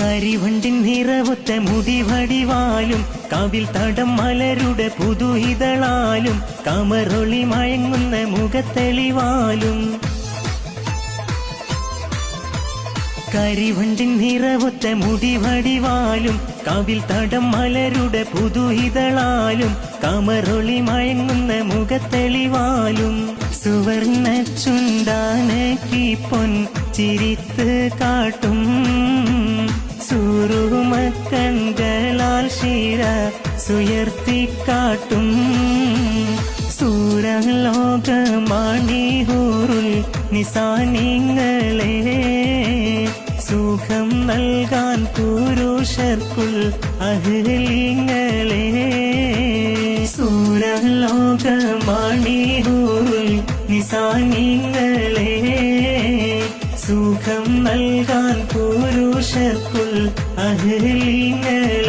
കരിവണ്ടിൻ നിറവൊത്ത മുടിവടിവാലും കാവിൽ തടം മലരുടെ പുതുഹിതളാലും കമറൊളി മയങ്ങുന്ന മുഖത്തെളിവാലും കരിവണ്ടിൻ നിറവൊത്ത മുടിവടിവാലും കാവിൽ തടം മലരുടെ പുതുഹിതളാലും കമറൊളി മയങ്ങുന്ന മുഖത്തെളിവാലും സുവർണ ചുണ്ടാനക്കി പൊൻ ചിരിത്ത് കാട്ടും സൂറുമക്കൺകളാൽ ശിര സുയർത്തിക്കാട്ടും സൂരലോകമാണിഹൂറുൽ നിസാനിങ്ങളെ സുഖം നൽകാൻ പുരുഷർക്കുൾ അഹ്ലിങ്ങളെ സൂരലോകമാണിഹൂറുൽ നിസാനിങ്ങളെ സുഖം നൽകാൻ പുരുഷർക്കുൾ അഹ്ലിങ്ങളെ